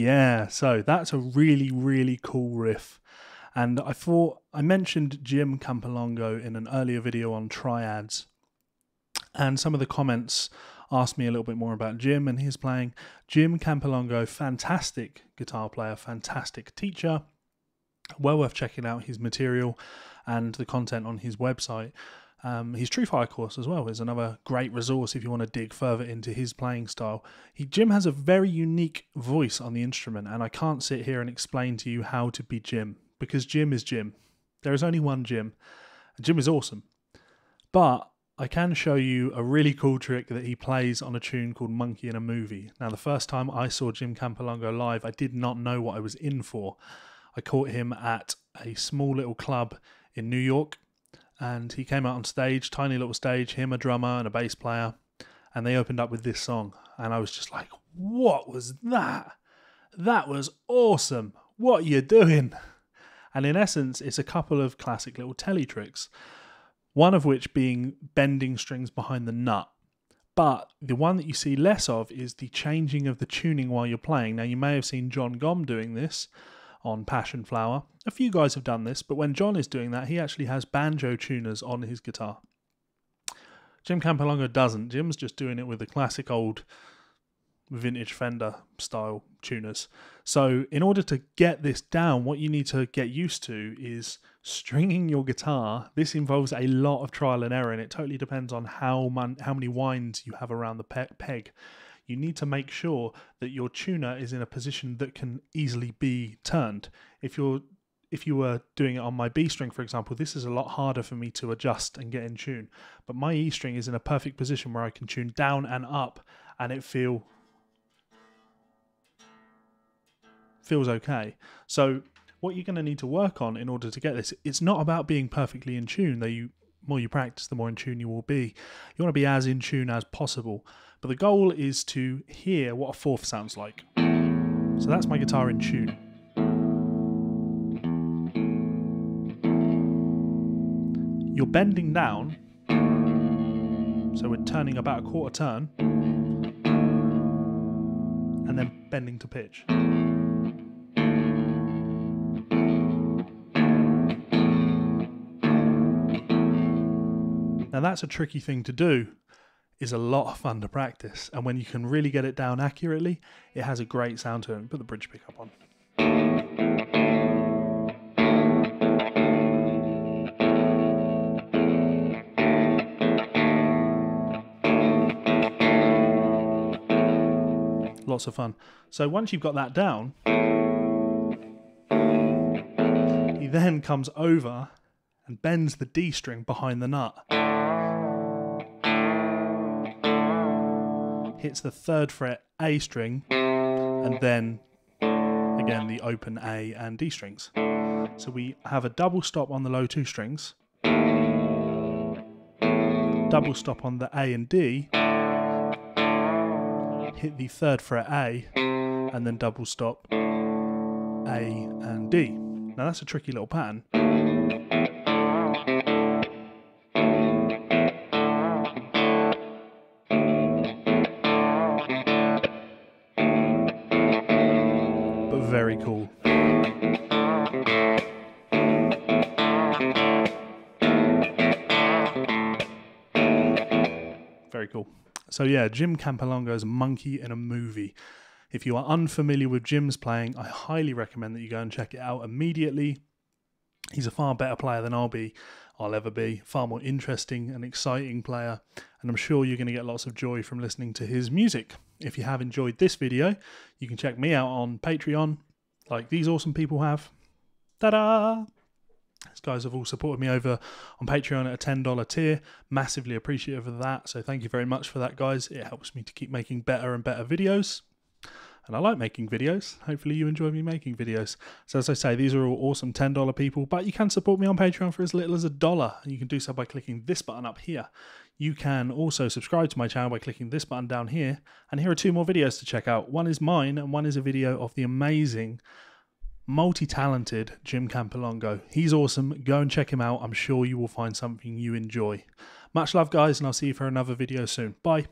Yeah, so that's a really, really cool riff. And I mentioned Jim Campilongo in an earlier video on triads, and some of the comments asked me a little bit more about Jim and his playing. Jim Campilongo, fantastic guitar player, fantastic teacher, well worth checking out his material and the content on his website. His True Fire course as well is another great resource if you want to dig further into his playing style. Jim has a very unique voice on the instrument, and I can't sit here and explain to you how to be Jim, because Jim is Jim. There is only one Jim, and Jim is awesome. But I can show you a really cool trick that he plays on a tune called Monkey in a Movie. Now, the first time I saw Jim Campilongo live, I did not know what I was in for. I caught him at a small little club in New York, and he came out on stage, tiny little stage, him, a drummer and a bass player, and they opened up with this song. And I was just like, what was that? That was awesome. What are you doing? And in essence, it's a couple of classic little telly tricks, one of which being bending strings behind the nut. But the one that you see less of is the changing of the tuning while you're playing. Now, you may have seen John Gomm doing this on Passion Flower. A few guys have done this, but when John is doing that, he actually has banjo tuners on his guitar. Jim Campilongo doesn't. Jim's just doing it with the classic old vintage Fender style tuners. So in order to get this down, what you need to get used to is stringing your guitar. This involves a lot of trial and error, and it totally depends on how many winds you have around the peg. You need to make sure that your tuner is in a position that can easily be turned. If you were doing it on my B string, for example, this is a lot harder for me to adjust and get in tune. But my E string is in a perfect position where I can tune down and up, and it feels okay. So what you're going to need to work on in order to get this, it's not about being perfectly in tune. The more you practice, the more in tune you will be. You want to be as in tune as possible. But the goal is to hear what a fourth sounds like. So that's my guitar in tune. You're bending down, so we're turning about a quarter turn, and then bending to pitch. Now that's a tricky thing to do. It's a lot of fun to practice, and when you can really get it down accurately, it has a great sound to it. Put the bridge pickup on. Lots of fun. So once you've got that down, he then comes over and bends the D string behind the nut. Hits the 3rd fret A string, and then again the open A and D strings. So we have a double stop on the low 2 strings, double stop on the A and D, hit the 3rd fret A, and then double stop A and D. Now that's a tricky little pattern. But very cool. Very cool. So yeah, Jim Campilongo's Monkey in a Movie. If you are unfamiliar with Jim's playing, I highly recommend that you go and check it out immediately. He's a far better player than I'll ever be. Far more interesting and exciting player. And I'm sure you're going to get lots of joy from listening to his music. If you have enjoyed this video, you can check me out on Patreon, like these awesome people have. Ta-da! These guys have all supported me over on Patreon at a $10 tier. Massively appreciative of that. So thank you very much for that, guys. It helps me to keep making better and better videos. And I like making videos. Hopefully you enjoy me making videos. So as I say, these are all awesome $10 people, but you can support me on Patreon for as little as $1. And you can do so by clicking this button up here. You can also subscribe to my channel by clicking this button down here. And here are 2 more videos to check out. One is mine and one is a video of the amazing, multi-talented Jim Campilongo. He's awesome. Go and check him out. I'm sure you will find something you enjoy. Much love, guys, and I'll see you for another video soon. Bye.